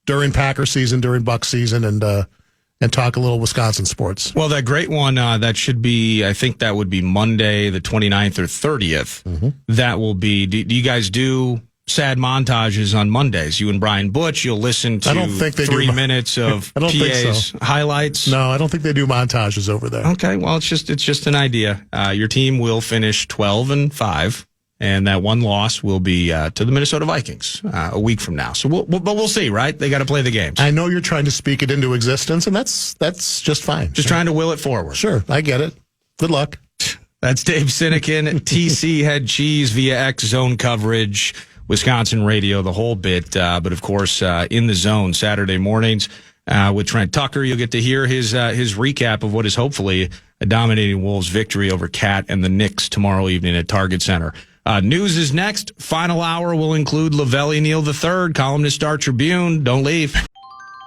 during Packer season, during Buck season, and talk a little Wisconsin sports. Well, that great one, that should be, I think that would be Monday, the 29th or 30th. Mm-hmm. That will be, do you guys do sad montages on Mondays? You and Brian Butch, you'll listen to 3 minutes of PA's highlights? No, I don't think they do montages over there. Okay, well, it's just an idea. Your team will finish 12-5. And that one loss will be to the Minnesota Vikings a week from now. So we'll see, right? They got to play the games. I know you're trying to speak it into existence, and that's just fine. Just trying to will it forward. Sure, I get it. Good luck. That's Dave Sinykin, TC Head Cheese via X Zone Coverage, Wisconsin Radio, the whole bit. But of course, in the zone Saturday mornings with Trent Tucker, you'll get to hear his recap of what is hopefully a dominating Wolves victory over Cat and the Knicks tomorrow evening at Target Center. News is next. Final hour will include Lavelli Neal III, columnist Star Tribune. Don't leave.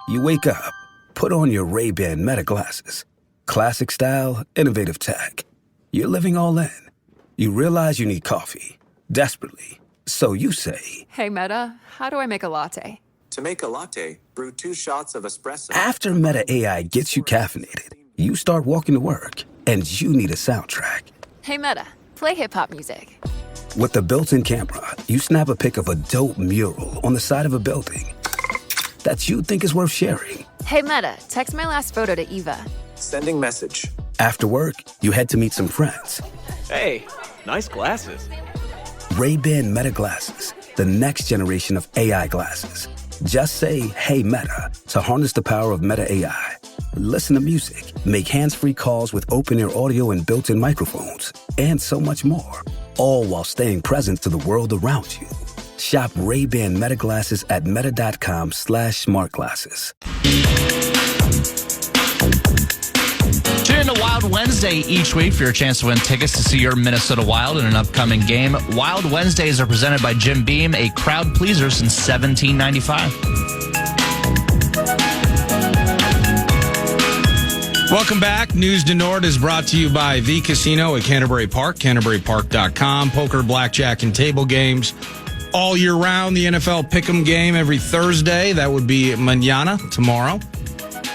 You wake up, put on your Ray-Ban Meta glasses. Classic style, innovative tech. You're living all in. You realize you need coffee. Desperately. So you say, Hey, Meta, how do I make a latte? To make a latte, brew 2 shots of espresso. After Meta AI gets you caffeinated, you start walking to work. And you need a soundtrack. Hey, Meta, play hip-hop music. With the built-in camera, you snap a pic of a dope mural on the side of a building that you think is worth sharing. Hey, Meta, text my last photo to Eva. Sending message. After work, you head to meet some friends. Hey, nice glasses. Ray-Ban Meta glasses, the next generation of AI glasses. Just say, hey, Meta, to harness the power of Meta AI. Listen to music, make hands-free calls with open-ear audio and built-in microphones, and so much more. all while staying present to the world around you. Shop Ray-Ban Meta glasses at meta.com/smartglasses. Tune in to Wild Wednesday each week for your chance to win tickets to see your Minnesota Wild in an upcoming game. Wild Wednesdays are presented by Jim Beam, a crowd pleaser since 1795. Welcome back. News to Nord is brought to you by The Casino at Canterbury Park, CanterburyPark.com. Poker, blackjack, and table games all year round. The NFL Pick'em game every Thursday. That would be mañana, tomorrow.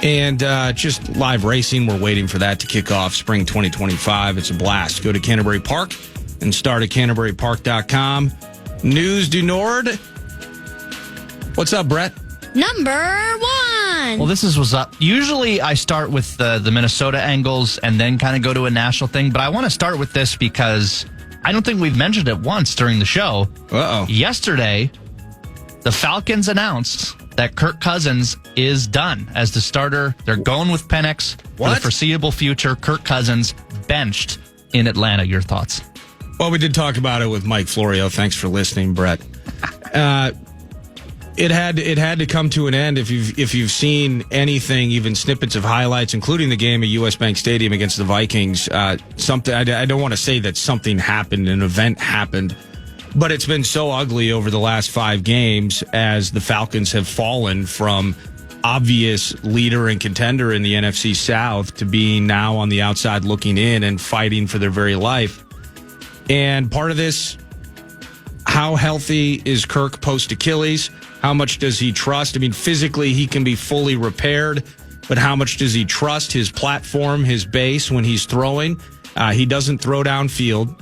And just live racing. We're waiting for that to kick off spring 2025. It's a blast. Go to Canterbury Park and start at CanterburyPark.com. News du Nord. What's up, Brett? Number 1. Well, this was up. Usually I start with the Minnesota angles and then kind of go to a national thing, but I want to start with this because I don't think we've mentioned it once during the show. Uh-oh. Yesterday, the Falcons announced that Kirk Cousins is done as the starter. They're going with Penix for the foreseeable future. Kirk Cousins benched in Atlanta. Your thoughts? Well, we did talk about it with Mike Florio. Thanks for listening, Brett. It had to come to an end. If you've seen anything, even snippets of highlights, including the game at US Bank Stadium against the Vikings, something I don't want to say that something happened, an event happened, but it's been so ugly over the last 5 games as the Falcons have fallen from obvious leader and contender in the NFC South to being now on the outside looking in and fighting for their very life. And part of this, how healthy is Kirk post Achilles? How much does he trust? I mean, physically, he can be fully repaired, but how much does he trust his platform, his base when he's throwing? He doesn't throw downfield.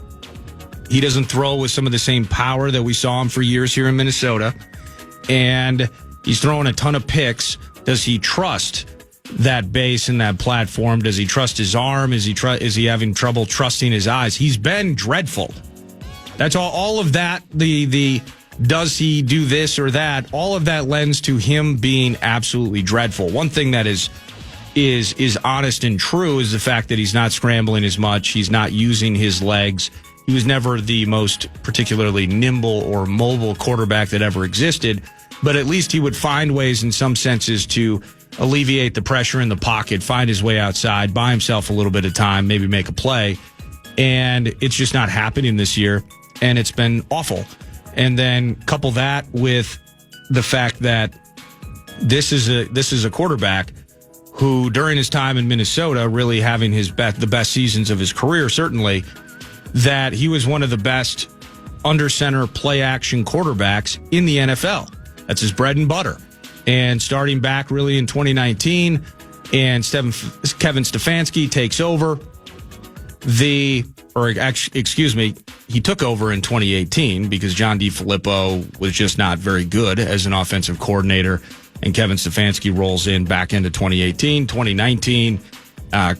He doesn't throw with some of the same power that we saw him for years here in Minnesota. And he's throwing a ton of picks. Does he trust that base and that platform? Does he trust his arm? Is he having trouble trusting his eyes? He's been dreadful. That's all of that, the does he do this or that, all of that lends to him being absolutely dreadful. One thing that is honest and true is the fact that he's not scrambling as much. He's not using his legs. He was never the most particularly nimble or mobile quarterback that ever existed, but at least he would find ways in some senses to alleviate the pressure in the pocket, find his way outside, buy himself a little bit of time, maybe make a play. And it's just not happening this year, and it's been awful. And then couple that with the fact that this is a quarterback who, during his time in Minnesota, really having the best seasons of his career, certainly, that he was one of the best under center play action quarterbacks in the NFL. That's his bread and butter. And starting back really in 2019, and Kevin Stefanski takes over. He took over in 2018 because John DeFilippo was just not very good as an offensive coordinator, and Kevin Stefanski rolls in back into 2018. 2019,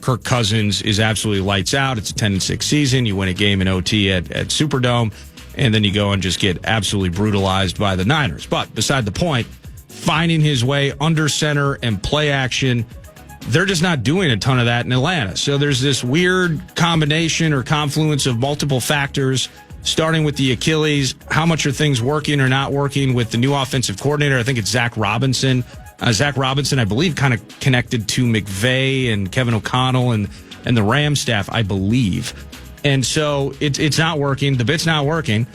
Kirk Cousins is absolutely lights out. It's a 10-6 season. You win a game in OT at Superdome, and then you go and just get absolutely brutalized by the Niners. But beside the point, finding his way under center and play action, they're just not doing a ton of that in Atlanta. So there's this weird combination or confluence of multiple factors, starting with the Achilles. How much are things working or not working with the new offensive coordinator? I think it's Zach Robinson. Zach Robinson, I believe, kind of connected to McVay and Kevin O'Connell and the Rams staff, I believe. And so it's not working. The bit's not working.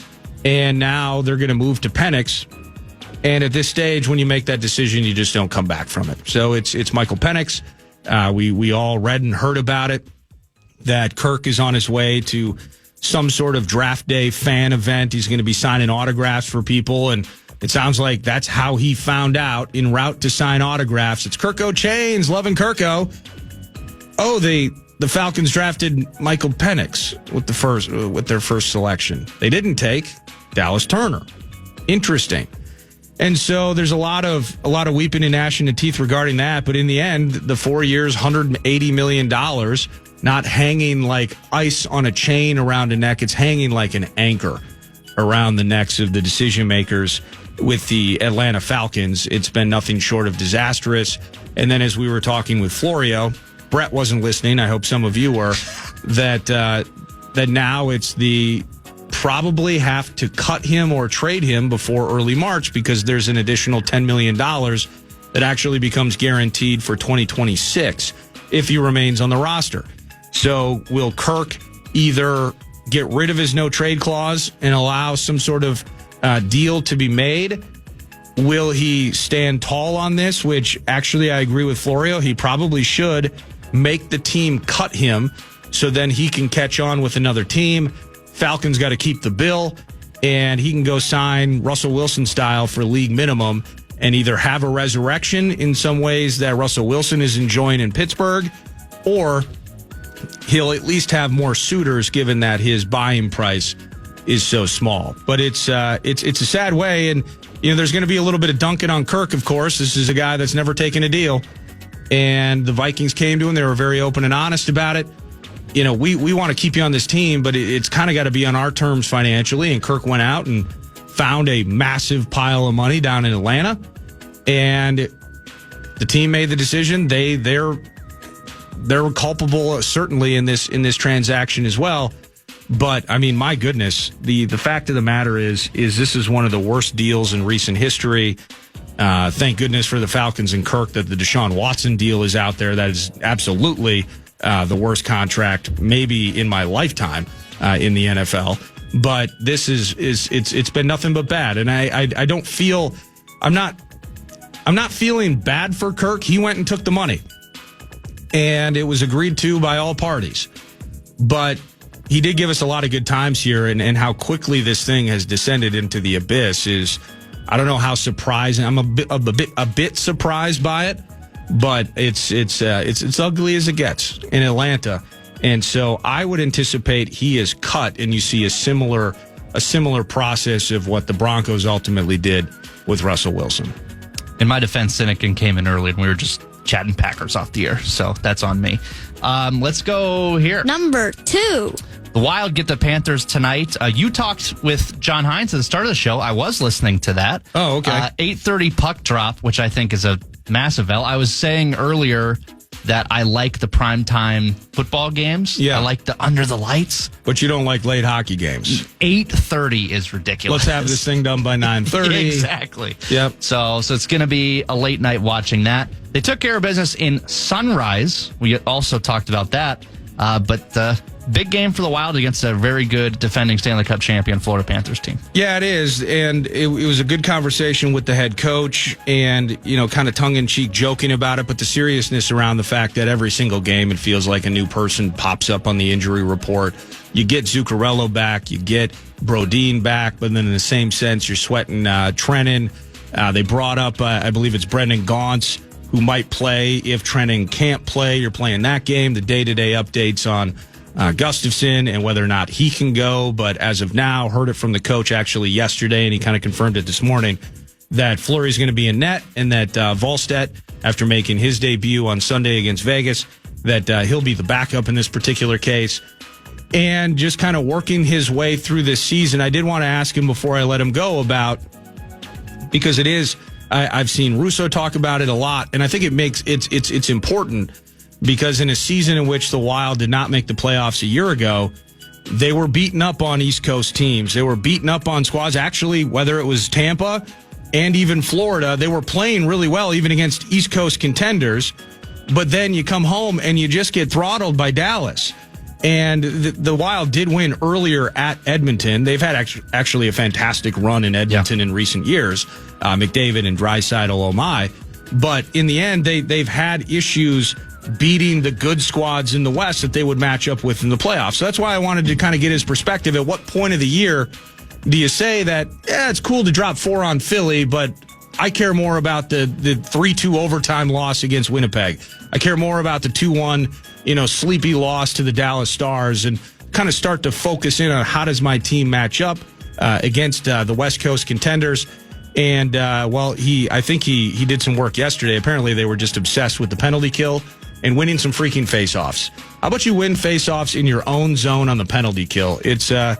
And now they're going to move to Penix. And at this stage, when you make that decision, you just don't come back from it. So it's Michael Penix. We all read and heard about it, that Kirk is on his way to some sort of draft day fan event. He's going to be signing autographs for people, and it sounds like that's how he found out en route to sign autographs. It's Kirko Chains, loving Kirko. Oh, the Falcons drafted Michael Penix with their first selection. They didn't take Dallas Turner. Interesting. And so there's a lot of weeping and gnashing of teeth regarding that. But in the end, the 4 years, $180 million, not hanging like ice on a chain around a neck. It's hanging like an anchor around the necks of the decision makers with the Atlanta Falcons. It's been nothing short of disastrous. And then as we were talking with Florio, Brett wasn't listening. I hope some of you were, that now it's the probably have to cut him or trade him before early March because there's an additional $10 million that actually becomes guaranteed for 2026 if he remains on the roster. So will Kirk either get rid of his no trade clause and allow some sort of deal to be made? Will he stand tall on this, which actually I agree with Florio. He probably should make the team cut him so then he can catch on with another team. Falcons got to keep the bill, and he can go sign Russell Wilson style for league minimum and either have a resurrection in some ways that Russell Wilson is enjoying in Pittsburgh, or he'll at least have more suitors given that his buying price is so small. But it's a sad way, and there's going to be a little bit of dunking on Kirk, of course. This is a guy that's never taken a deal, and the Vikings came to him. They were very open and honest about it. We want to keep you on this team, but it's kind of got to be on our terms financially. And Kirk went out and found a massive pile of money down in Atlanta, and the team made the decision. They're culpable certainly in this transaction as well. But I mean, my goodness, the fact of the matter is this is one of the worst deals in recent history. Thank goodness for the Falcons and Kirk that the Deshaun Watson deal is out there. That is absolutely the worst contract maybe in my lifetime in the NFL. But this it's been nothing but bad, and I don't feel I'm not feeling bad for Kirk. He went and took the money, and it was agreed to by all parties. But he did give us a lot of good times here, and how quickly this thing has descended into the abyss is, I don't know how surprising. I'm a bit surprised by it, but it's ugly as it gets in Atlanta, and so I would anticipate he is cut, and you see a similar process of what the Broncos ultimately did with Russell Wilson. In my defense, Sinykin came in early, and we were just chatting Packers off the air, so that's on me. Let's go here. Number 2. The Wild get the Panthers tonight. You talked with John Hines at the start of the show. I was listening to that. Oh, okay. 8:30 puck drop, which I think is a massive L. I was saying earlier that I like the primetime football games. Yeah. I like the under the lights. But you don't like late hockey games. 8:30 is ridiculous. Let's have this thing done by 9:30. Exactly. Yep. So it's going to be a late night watching that. They took care of business in Sunrise. We also talked about that. But big game for the Wild against a very good defending Stanley Cup champion Florida Panthers team. Yeah, it is. And it was a good conversation with the head coach and, kind of tongue-in-cheek joking about it, but the seriousness around the fact that every single game it feels like a new person pops up on the injury report. You get Zuccarello back, you get Brodin back, but then in the same sense, you're sweating Trennan. They brought up, I believe it's Brendan Gaunce, who might play if Trennan can't play. You're playing that game. The day-to-day updates on Gustafsson and whether or not he can go. But as of now, heard it from the coach actually yesterday, and he kind of confirmed it this morning, that Fleury's going to be in net and that Volstedt, after making his debut on Sunday against Vegas, that he'll be the backup in this particular case. And just kind of working his way through this season, I did want to ask him before I let him go about, because it is, I've seen Russo talk about it a lot, and I think it's important because in a season in which the Wild did not make the playoffs a year ago, they were beaten up on East Coast teams. They were beaten up on squads. Actually, whether it was Tampa and even Florida, they were playing really well even against East Coast contenders. But then you come home and you just get throttled by Dallas. And the Wild did win earlier at Edmonton. They've had actually a fantastic run in Edmonton in recent years. McDavid and Draisaitl, oh my. But in the end, they've had issues beating the good squads in the West that they would match up with in the playoffs. So that's why I wanted to kind of get his perspective. At what point of the year do you say that, it's cool to drop 4 on Philly, but I care more about the 3-2 overtime loss against Winnipeg. I care more about the 2-1, sleepy loss to the Dallas Stars, and kind of start to focus in on how does my team match up against the West Coast contenders. And, I think he did some work yesterday. Apparently they were just obsessed with the penalty kill and winning some freaking faceoffs. How about you win faceoffs in your own zone on the penalty kill? It's an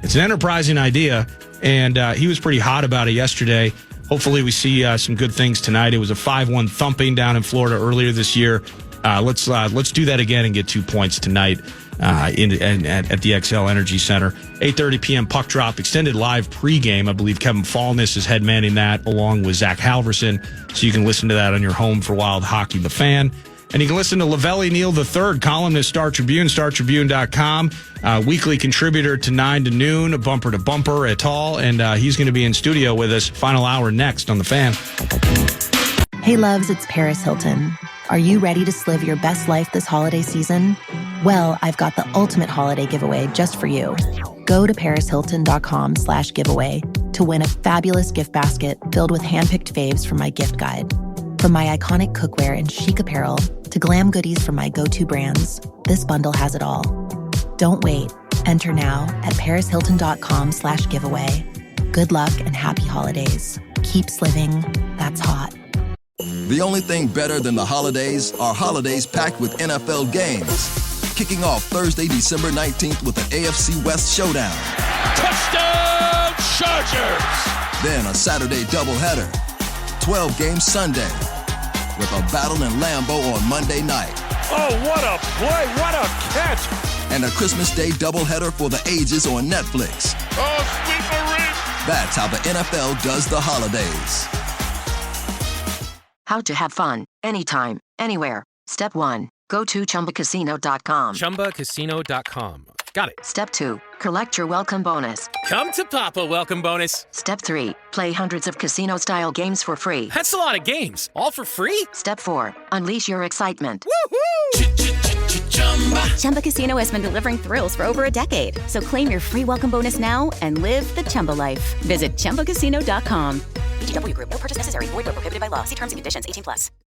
enterprising idea, and he was pretty hot about it yesterday. Hopefully we see some good things tonight. It was a 5-1 thumping down in Florida earlier this year. Let's do that again and get 2 points tonight at the XL Energy Center. 8:30 p.m. puck drop, extended live pregame. I believe Kevin Fallness is head manning that along with Zach Halverson. So you can listen to that on your home for Wild Hockey, the Fan. And you can listen to Lavelli Neal III, columnist, Star Tribune, StarTribune.com, weekly contributor to 9 to noon, bumper to bumper et al. And he's going to be in studio with us. Final hour next on the Fan. Hey loves, it's Paris Hilton. Are you ready to live your best life this holiday season? Well, I've got the ultimate holiday giveaway just for you. Go to ParisHilton.com/giveaway to win a fabulous gift basket filled with handpicked faves from my gift guide. From my iconic cookware and chic apparel to glam goodies from my go-to brands, this bundle has it all. Don't wait. Enter now at ParisHilton.com/giveaway. Good luck and happy holidays. Keep living. That's hot. The only thing better than the holidays are holidays packed with NFL games. Kicking off Thursday, December 19th with an AFC West showdown. Touchdown Chargers! Then a Saturday doubleheader. 12 games Sunday with a battle in Lambeau on Monday night. Oh, what a play! What a catch! And a Christmas Day doubleheader for the ages on Netflix. Oh, sweet Marie! That's how the NFL does the holidays. How to have fun, anytime, anywhere. Step 1. Go to ChumbaCasino.com. ChumbaCasino.com. Got it. Step 2. Collect your welcome bonus. Come to Papa welcome bonus. Step 3. Play hundreds of casino-style games for free. That's a lot of games. All for free? Step 4. Unleash your excitement. Woohoo! Chumba Casino has been delivering thrills for over a decade. So claim your free welcome bonus now and live the Chumba life. Visit ChumbaCasino.com. VGW Group. No purchase necessary. Void where prohibited by law. See terms and conditions. 18+.